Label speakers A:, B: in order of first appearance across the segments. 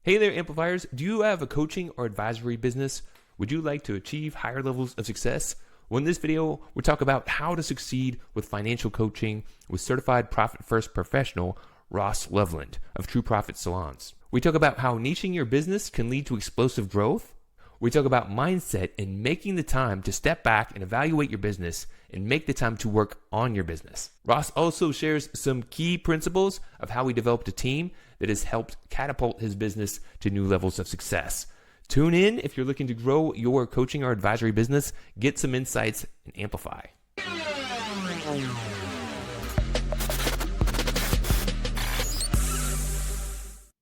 A: Hey there, Amplifiers. Do you have a coaching or advisory business? Would you like to achieve higher levels of success? Well, in this video, we'll talk about how to succeed with financial coaching with certified profit first professional Ross Loveland of True Profit Salons. We talk about how niching your business can lead to explosive growth. We talk about mindset and making the time to step back and evaluate your business and make the time to work on your business. Ross also shares some key principles of how he developed a team that has helped catapult his business to new levels of success. Tune in if you're looking to grow your coaching or advisory business, get some insights, and amplify.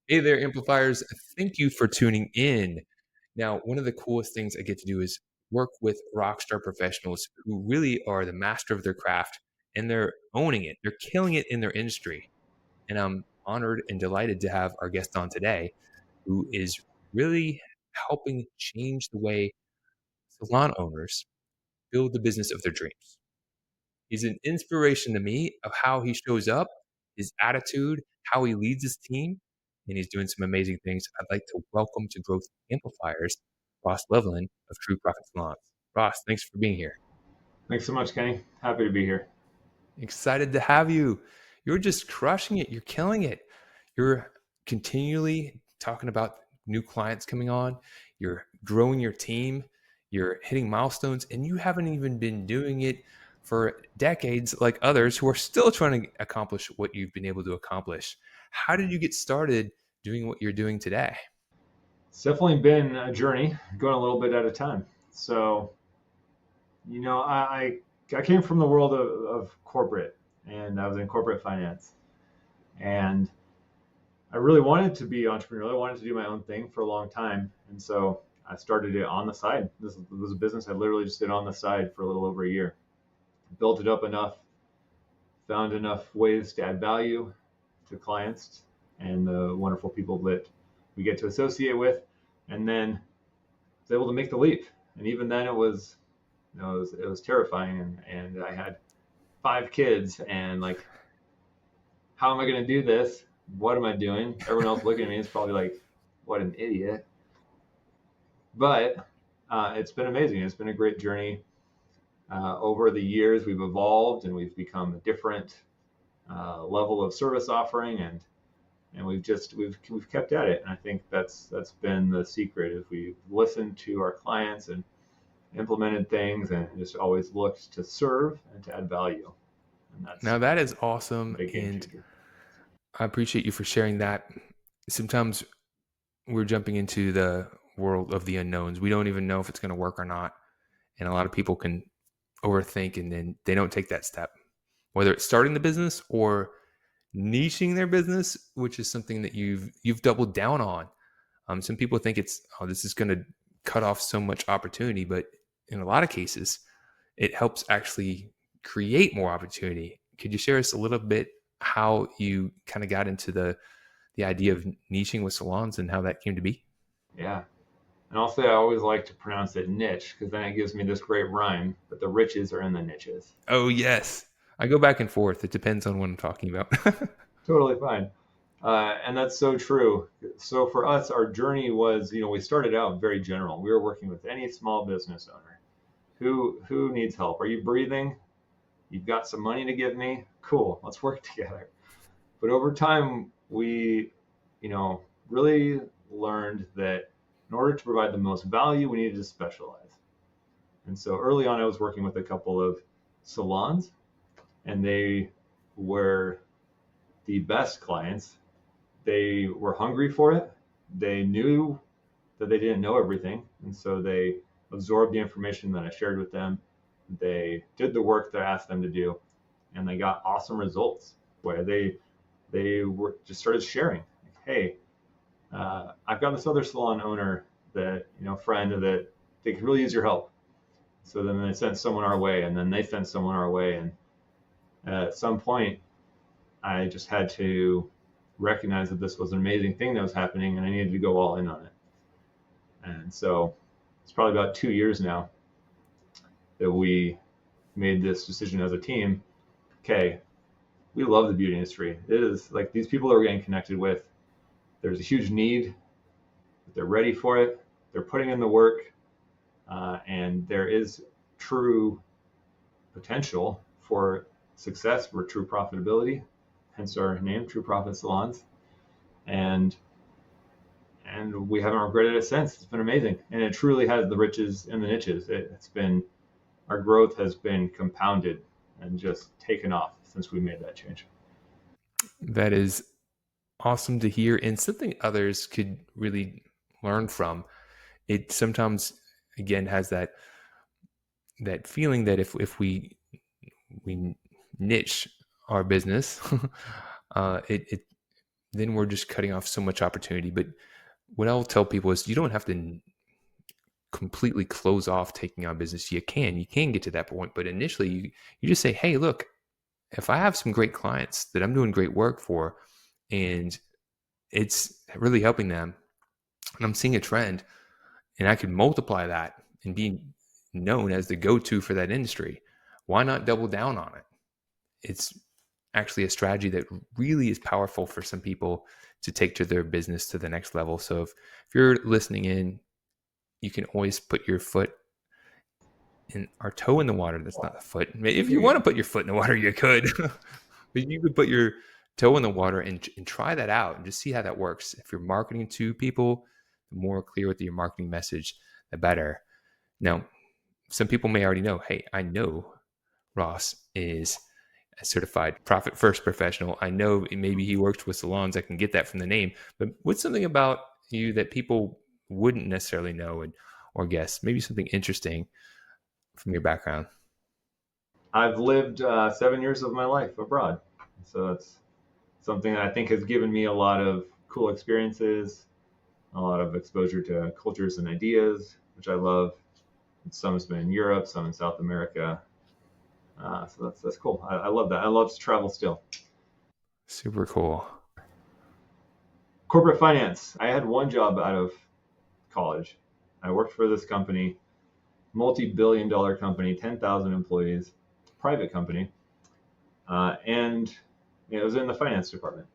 A: Hey there, Amplifiers. Thank you for tuning in. Now, one of the coolest things I get to do is work with rockstar professionals who really are the master of their craft and they're owning it. They're killing it in their industry. And I'm honored and delighted to have our guest on today who is really helping change the way salon owners build the business of their dreams. He's an inspiration to me of how he shows up, his attitude, how he leads his team, and he's doing some amazing things. I'd like to welcome to Growth Amplifiers, Ross Loveland of True Profit Salons. Ross, thanks for being here.
B: Thanks so much, Kenny. Happy to be here.
A: Excited to have you. You're just crushing it. You're killing it. You're continually talking about new clients coming on. You're growing your team. You're hitting milestones, and you haven't even been doing it for decades like others who are still trying to accomplish what you've been able to accomplish. How did you get started doing what you're doing today?
B: It's definitely been a journey, going a little bit at a time. So, I came from the world of corporate, and I was in corporate finance, and I really wanted to be entrepreneurial. I wanted to do my own thing for a long time, and so I started it on the side. This was a business I literally just did on the side for a little over a year. Built it up enough, found enough ways to add value to clients and the wonderful people that we get to associate with, and then was able to make the leap. And even then, it was terrifying, and I had 5 kids, and like, how am I going to do this? What am I doing? Everyone else looking at me is probably like, what an idiot. But it's been amazing. It's been a great journey. Over the years, we've evolved and we've become a different level of service offering, and we've kept at it. And I think that's been the secret. Is we've listened to our clients and implemented things and just always looked to serve and to add value. And
A: Now, that is awesome.
B: a game
A: And
B: changer.
A: I appreciate you for sharing that. Sometimes we're jumping into the world of the unknowns. We don't even know if it's going to work or not. And a lot of people can overthink and then they don't take that step, whether it's starting the business or niching their business, which is something that you've doubled down on. Some people think this is going to cut off so much opportunity, but in a lot of cases, it helps actually create more opportunity. Could you share us a little bit how you kind of got into the idea of niching with salons and how that came to be?
B: Yeah. And also, I always like to pronounce it niche because then it gives me this great rhyme, but the riches are in the niches.
A: Oh, yes. I go back and forth. It depends on what I'm talking about.
B: Totally fine. And that's so true. So for us, our journey was, we started out very general. We were working with any small business owner who needs help. Are you breathing? You've got some money to give me? Cool. Let's work together. But over time, we, really learned that in order to provide the most value, we needed to specialize. And so early on, I was working with a couple of salons, and they were the best clients. They were hungry for it. They knew that they didn't know everything, and so they absorbed the information that I shared with them. They did the work that I asked them to do, and they got awesome results where they were just started sharing. Like, hey, I've got this other salon owner that friend that they could really use your help. So then they sent someone our way, and then they sent someone our way, and at some point, I just had to recognize that this was an amazing thing that was happening, and I needed to go all in on it. And so it's probably about 2 years now that we made this decision as a team. Okay, we love the beauty industry. It is like these people that we're getting connected with. There's a huge need. they're ready for it, they're putting in the work, and there is true potential for success, for true profitability, hence our name, True Profit Salons. And we haven't regretted it since. It's been amazing, and it truly has the riches and the niches. It's been our growth has been compounded and just taken off since we made that change.
A: That is awesome to hear, and something others could really learn from. It sometimes, again, has that feeling that if we niche our business, it then we're just cutting off so much opportunity. But what I'll tell people is you don't have to completely close off taking on business. You can get to that point, but initially you just say, hey, look, if I have some great clients that I'm doing great work for, and it's really helping them, and I'm seeing a trend, and I can multiply that and be known as the go-to for that industry, why not double down on it? It's actually a strategy that really is powerful for some people to take to their business to the next level. So if you're listening in, you can always put your foot in our toe in the water. That's not a foot. If you want to put your foot in the water, you could. But you could put your toe in the water and try that out and just see how that works. If you're marketing to people, the more clear with your marketing message, the better. Now, some people may already know, hey, I know Ross is a certified profit first professional. I know maybe he works with salons. I can get that from the name. But what's something about you that people wouldn't necessarily know or guess? Maybe something interesting from your background.
B: I've lived 7 years of my life abroad, so that's something that I think has given me a lot of cool experiences, a lot of exposure to cultures and ideas, which I love. Some has been in Europe, some in South America. So that's cool. I love that. I love to travel still.
A: Super cool.
B: Corporate finance. I had one job out of college. I worked for this company, multi-billion-dollar company, 10,000 employees, private company, and it was in the finance department.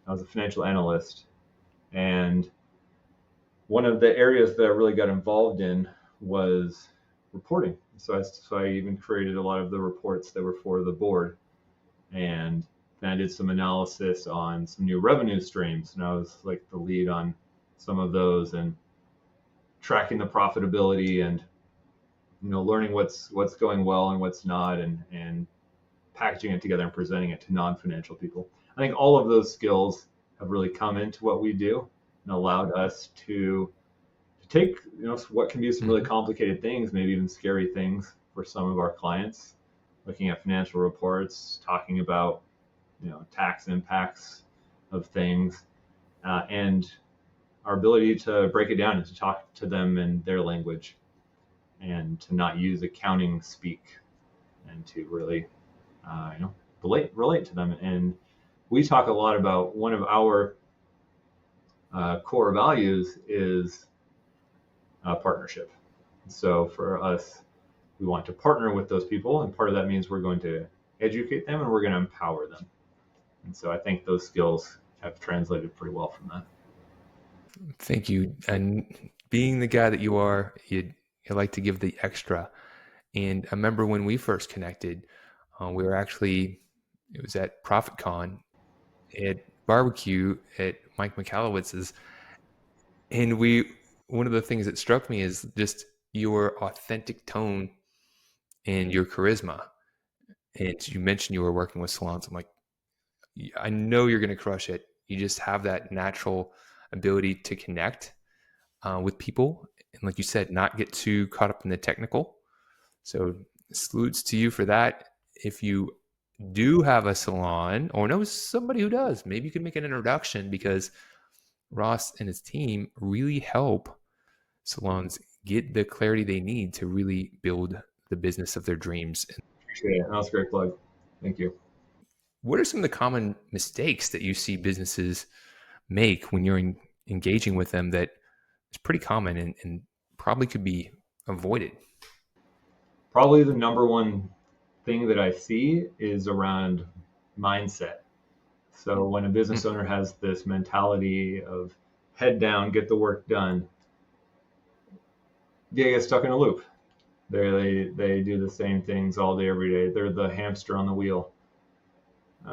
B: I was a financial analyst, and one of the areas that I really got involved in was reporting. So I even created a lot of the reports that were for the board, and then I did some analysis on some new revenue streams, and I was like the lead on some of those and tracking the profitability and learning what's going well and what's not, and packaging it together and presenting it to non-financial people. I think all of those skills have really come into what we do and allowed us to take what can be some really complicated things, maybe even scary things for some of our clients, looking at financial reports, talking about tax impacts of things, and our ability to break it down and to talk to them in their language and to not use accounting speak and to really relate to them. And we talk a lot about one of our core values is partnership. So for us, we want to partner with those people, and part of that means we're going to educate them and we're going to empower them. And so I think those skills have translated pretty well from that.
A: Thank you. And being the guy that you are, you like to give the extra. And I remember when we first connected, we were actually, it was at ProfitCon at barbecue at Mike McAllowitz's. And one of the things that struck me is just your authentic tone and your charisma. And you mentioned you were working with salons. I'm like, I know you're going to crush it. You just have that natural ability to connect with people. And like you said, not get too caught up in the technical. So salutes to you for that. If you do have a salon or know somebody who does, maybe you can make an introduction, because Ross and his team really help salons get the clarity they need to really build the business of their dreams.
B: Appreciate it. That was a great plug. Thank you.
A: What are some of the common mistakes that you see businesses make when you're engaging with them that is pretty common and probably could be avoided?
B: Probably the number one thing that I see is around mindset. So when a business owner has this mentality of, head down, get the work done, they get stuck in a loop. They do the same things all day, every day. They're the hamster on the wheel.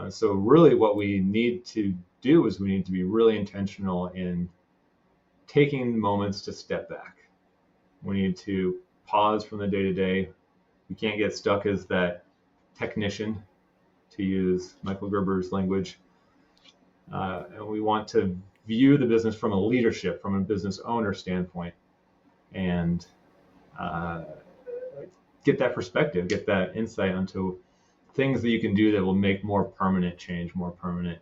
B: So really what we need to do is we need to be really intentional in taking moments to step back. We need to pause from the day to day. We can't get stuck as that technician, to use Michael Gerber's language. And we want to view the business from a leadership, from a business owner standpoint, and uh, get that perspective, get that insight onto things that you can do that will make more permanent change, more permanent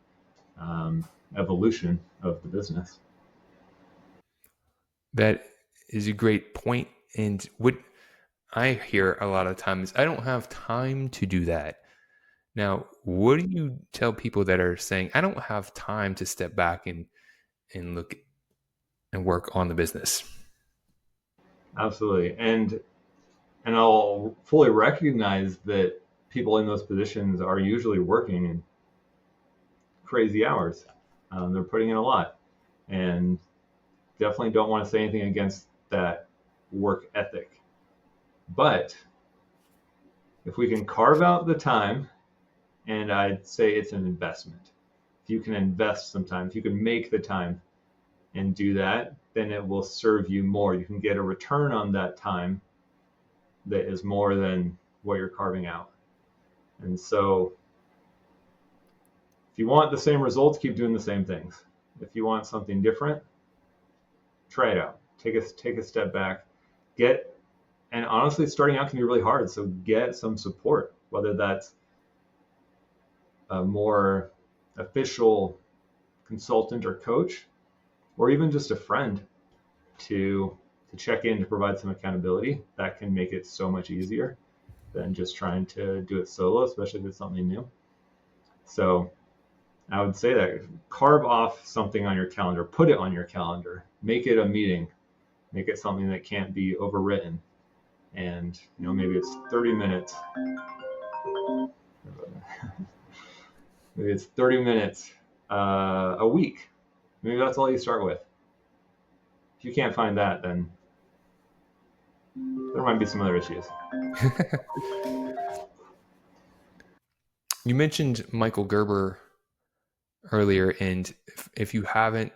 B: evolution of the business.
A: That is a great point. And what I hear a lot of times, I don't have time to do that. Now, what do you tell people that are saying, I don't have time to step back and look and work on the business?
B: Absolutely. And I'll fully recognize that people in those positions are usually working in crazy hours. They're putting in a lot, and definitely don't want to say anything against that work ethic. But if we can carve out the time, and I'd say it's an investment. If you can invest some time, if you can make the time and do that, then it will serve you more. You can get a return on that time that is more than what you're carving out. And so if you want the same results, keep doing the same things. If you want something different, try it out. Take a step back. And honestly, starting out can be really hard. So get some support, whether that's a more official consultant or coach, or even just a friend to check in, to provide some accountability. That can make it so much easier than just trying to do it solo, especially if it's something new. So I would say that carve off something on your calendar, put it on your calendar, make it a meeting, make it something that can't be overwritten. And maybe it's 30 minutes. Maybe it's 30 minutes a week. Maybe that's all you start with. If you can't find that, then there might be some other issues.
A: You mentioned Michael Gerber earlier, and if you haven't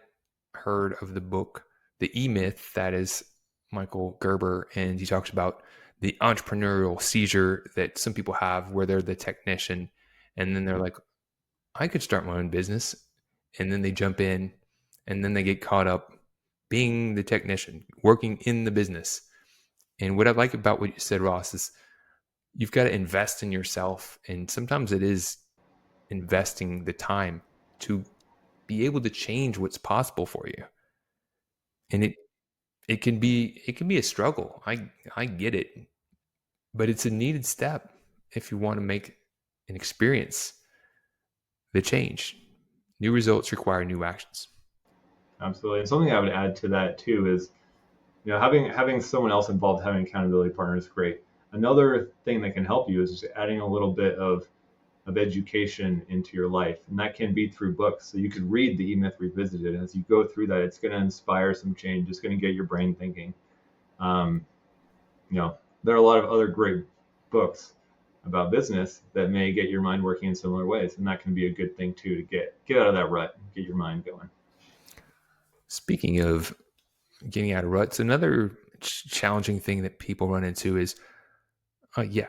A: heard of the book, The E-Myth, that is Michael Gerber, and he talks about the entrepreneurial seizure that some people have where they're the technician and then they're like, I could start my own business. And then they jump in and then they get caught up being the technician, working in the business. And what I like about what you said, Ross, is you've got to invest in yourself. And sometimes it is investing the time to be able to change what's possible for you. And it can be a struggle. I get it. But it's a needed step if you want to make and experience the change. New results require new actions.
B: Absolutely. And something I would add to that too is, having someone else involved, having accountability partners is great. Another thing that can help you is just adding a little bit of education into your life. And that can be through books. So you could read the E-Myth Revisited. And as you go through that, it's going to inspire some change. It's going to get your brain thinking. There are a lot of other great books about business that may get your mind working in similar ways. And that can be a good thing too, to get out of that rut, get your mind going.
A: Speaking of getting out of ruts, another challenging thing that people run into is, yeah,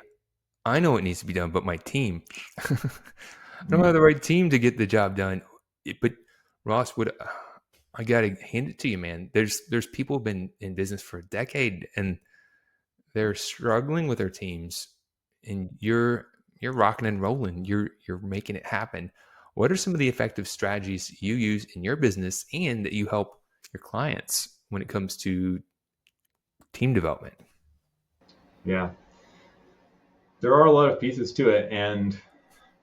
A: I know it needs to be done, but my team, I don't have the right team to get the job done. But Ross, I got to hand it to you, man. There's people who've been in business for a decade and they're struggling with their teams, and you're rocking and rolling. You're making it happen. What are some of the effective strategies you use in your business and that you help your clients when it comes to team development?
B: Yeah, there are a lot of pieces to it, and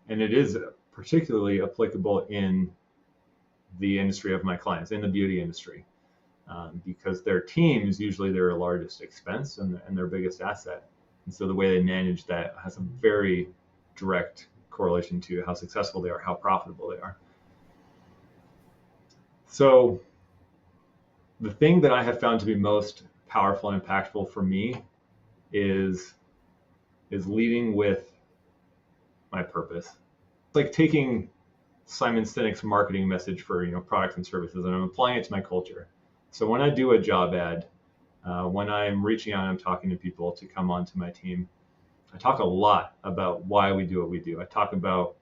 B: it is particularly applicable in the industry of my clients, in the beauty industry, because their team is usually their largest expense and their biggest asset. And so the way they manage that has a very direct correlation to how successful they are, how profitable they are. So The thing that I have found to be most powerful and impactful for me is leading with my purpose. It's like taking Simon Sinek's marketing message for products and services, and I'm applying it to my culture. So when I do a job ad, when I'm reaching out and I'm talking to people to come onto my team, I talk a lot about why we do what we do. I talk about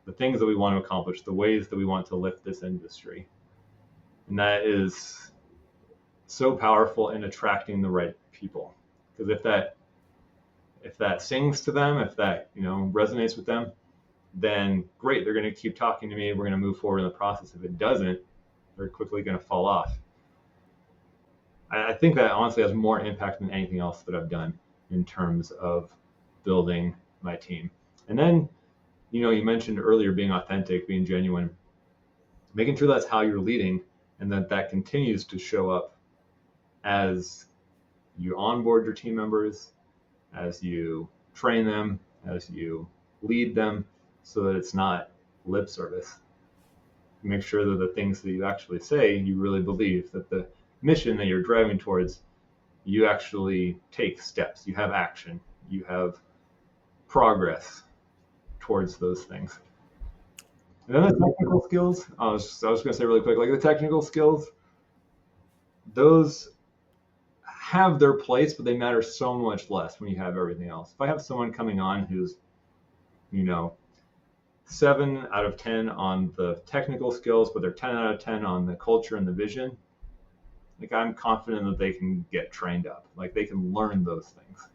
B: the things that we want to accomplish, the ways that we want to lift this industry, and that is so powerful in attracting the right people. Because if that sings to them, if that resonates with them, then great, they're going to keep talking to me. We're going to move forward in the process. If it doesn't, they're quickly going to fall off. I think that honestly has more impact than anything else that I've done in terms of building my team. And then, you mentioned earlier being authentic, being genuine, making sure that's how you're leading, and that continues to show up as you onboard your team members, as you train them, as you lead them, so that it's not lip service. Make sure that the things that you actually say, you really believe, that the mission that you're driving towards, you actually take steps, you have action, you have progress towards those things. And then the technical skills, I was going to say really quick, like the technical skills, those have their place, but they matter so much less when you have everything else. If I have someone coming on who's, you know, 7 out of 10 on the technical skills, but they're 10 out of 10 on the culture and the vision, like I'm confident that they can get trained up. Like they can learn those things.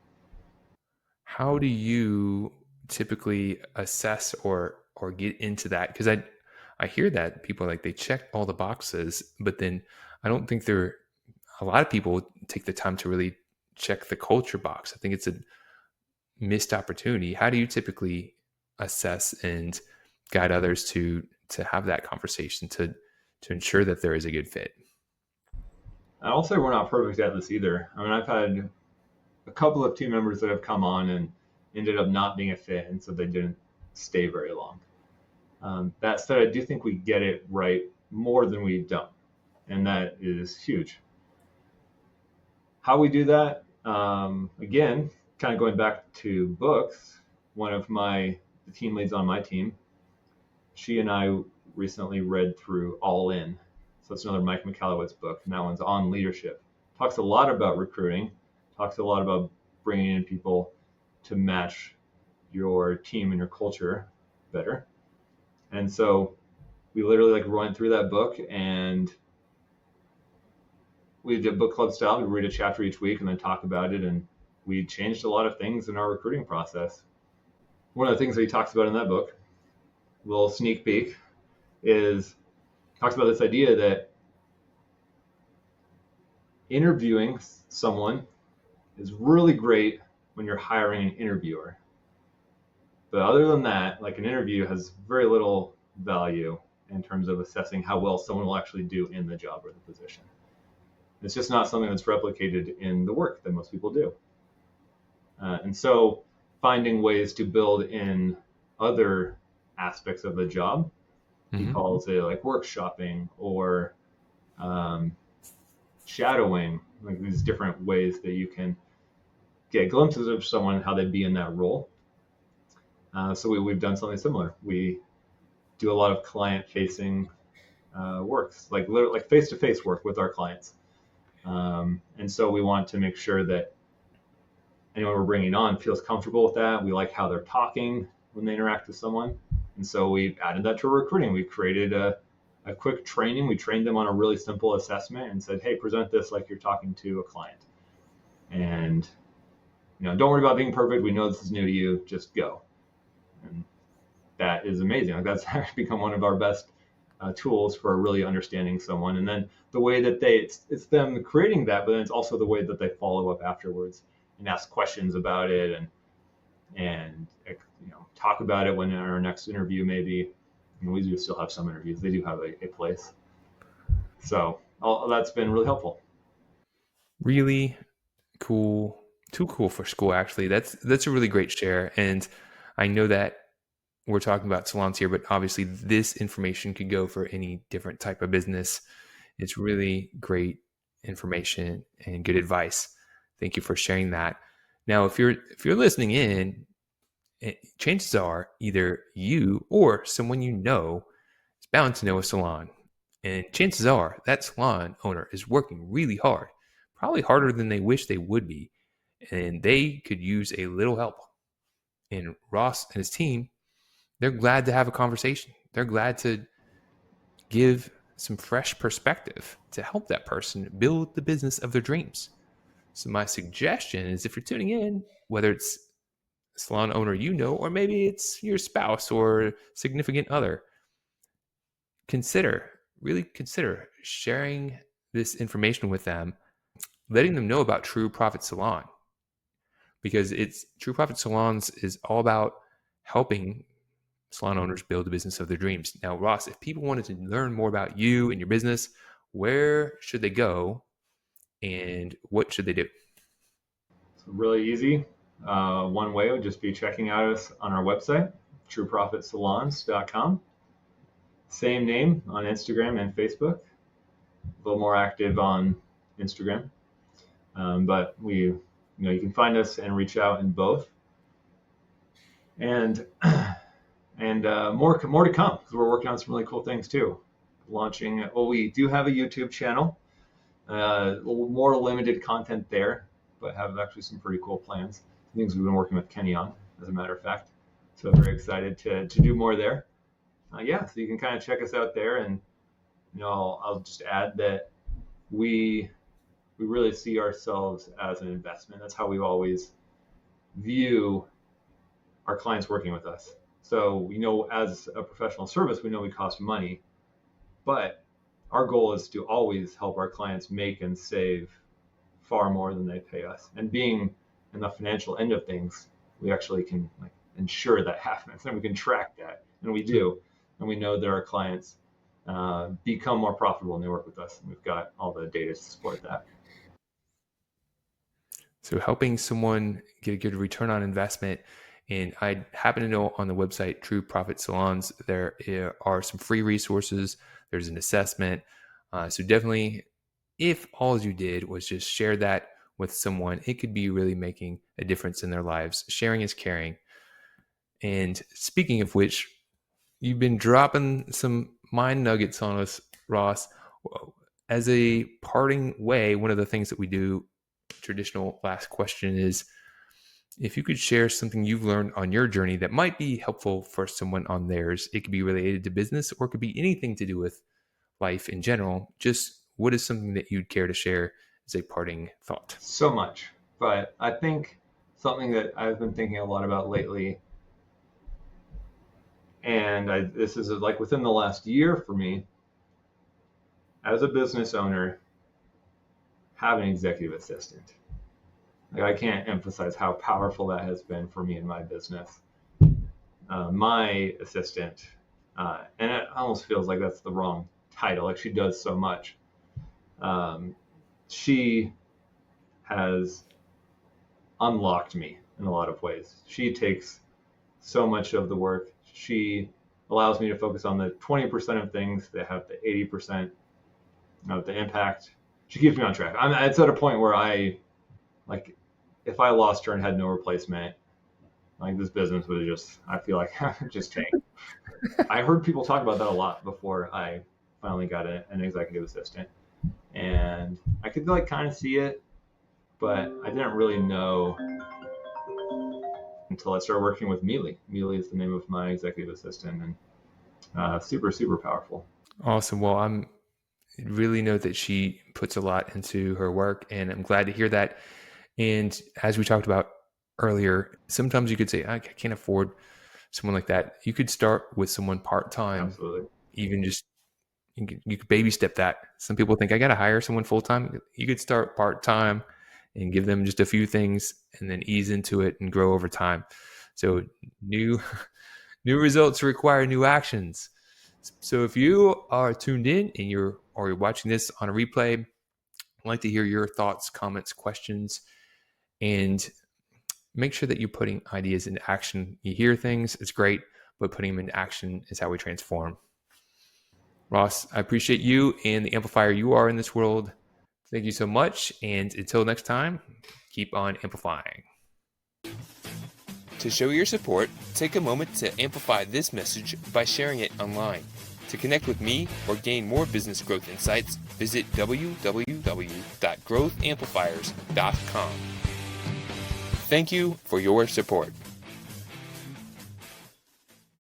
A: How do you typically assess or get into that? Because I hear that people like they check all the boxes, but then I don't think there a lot of people take the time to really check the culture box. I think it's a missed opportunity. How do you typically assess and guide others to have that conversation to ensure that there is a good fit?
B: I'll say we're not perfect at this either. I mean, I've had a couple of team members that have come on and ended up not being a fit, and so they didn't stay very long. That said, I do think we get it right more than we don't, and that is huge. How we do that, again, kind of going back to books, one of the team leads on my team, she and I recently read through All In. So it's another Mike McAllowitz book, and that one's on leadership. Talks a lot about recruiting, talks a lot about bringing in people to match your team and your culture better. And so we literally like went through that book, and we did book club style. We read a chapter each week and then talk about it. And we changed a lot of things in our recruiting process. One of the things that he talks about in that book, a little sneak peek, is talks about this idea that interviewing someone is really great when you're hiring an interviewer. But other than that, like an interview has very little value in terms of assessing how well someone will actually do in the job or the position. It's just not something that's replicated in the work that most people do. And so finding ways to build in other aspects of the job, he calls it like workshopping or shadowing, like these different ways that you can get glimpses of someone, how they'd be in that role. So we've done something similar. We do a lot of client-facing works, like face-to-face work with our clients. And so we want to make sure that anyone we're bringing on feels comfortable with that. We like how they're talking when they interact with someone. And so we added that to our recruiting. We created a quick training. We trained them on a really simple assessment and said, hey, present this like you're talking to a client. And, don't worry about being perfect. We know this is new to you. Just go. And that is amazing. Like that's actually become one of our best tools for really understanding someone. And then the way that it's them creating that, but then it's also the way that they follow up afterwards and ask questions about it and talk about it when in our next interview maybe. We do still have some interviews. They do have a place. So all that's been really helpful.
A: Really cool. Too cool for school, actually. That's a really great share. And I know that we're talking about salons here, but obviously this information could go for any different type of business. It's really great information and good advice. Thank you for sharing that. Now, if you're listening in, chances are either you or someone you know is bound to know a salon. And chances are that salon owner is working really hard, probably harder than they wish they would be. And they could use a little help. And Ross and his team, they're glad to have a conversation. They're glad to give some fresh perspective to help that person build the business of their dreams. So my suggestion is, if you're tuning in, whether it's a salon owner you know, or maybe it's your spouse or significant other, really consider sharing this information with them, letting them know about True Profit Salon, because it's True Profit Salons is all about helping salon owners build a business of their dreams. Now, Ross, if people wanted to learn more about you and your business, where should they go and what should they do?
B: It's really easy. One way would just be checking out us on our website, trueprofitsalons.com. Same name on Instagram and Facebook. A little more active on Instagram, but you can find us and reach out in both. And more to come, because we're working on some really cool things too. Launching. Well, we do have a YouTube channel. A little more limited content there, but have actually some pretty cool plans. Things we've been working with Kenny on, as a matter of fact. So very excited to do more there. So you can kind of check us out there, and I'll just add that we really see ourselves as an investment. That's how we've always view our clients working with us. So as a professional service, we know we cost money, but our goal is to always help our clients make and save far more than they pay us. And being in the financial end of things, we actually can ensure that happens, and we can track that, and we do. And we know that our clients become more profitable when they work with us. And we've got all the data to support that.
A: So helping someone get a good return on investment. And I happen to know on the website, True Profit Salons, there are some free resources. There's an assessment. So definitely, if all you did was just share that with someone, it could be really making a difference in their lives. Sharing is caring. And speaking of which, you've been dropping some mind nuggets on us, Ross. As a parting way, one of the things that we do, traditional last question, is if you could share something you've learned on your journey that might be helpful for someone on theirs. It could be related to business, or it could be anything to do with life in general. Just what is something that you'd care to share as a parting thought?
B: So much, but I think something that I've been thinking a lot about lately, and this is like within the last year for me, as a business owner, have an executive assistant. Like, I can't emphasize how powerful that has been for me in my business. My assistant, and it almost feels like that's the wrong title. Like, she does so much. She has unlocked me in a lot of ways. She takes so much of the work. She allows me to focus on the 20% of things that have the 80% of the impact. She keeps me on track. It's at a point where if I lost her and had no replacement, this business would I feel like just tank. I heard people talk about that a lot before I finally got an executive assistant, and I could kind of see it, but I didn't really know until I started working with Mealy. Mealy is the name of my executive assistant, and super, super powerful.
A: Awesome. Well, I'm really know that she puts a lot into her work, and I'm glad to hear that. And as we talked about earlier, sometimes you could say, I can't afford someone like that. You could start with someone part-time.
B: Absolutely.
A: Even just, you could baby step that. Some people think I got to hire someone full-time. You could start part-time and give them just a few things, and then ease into it and grow over time. So new results require new actions. So if you are tuned in and you're watching this on a replay, I'd like to hear your thoughts, comments, questions, and make sure that you're putting ideas into action. You hear things, it's great, but putting them into action is how we transform. Ross, I appreciate you and the amplifier you are in this world. Thank you so much. And until next time, keep on amplifying.
C: To show your support, take a moment to amplify this message by sharing it online. To connect with me or gain more business growth insights, visit www.growthamplifiers.com. Thank you for your support.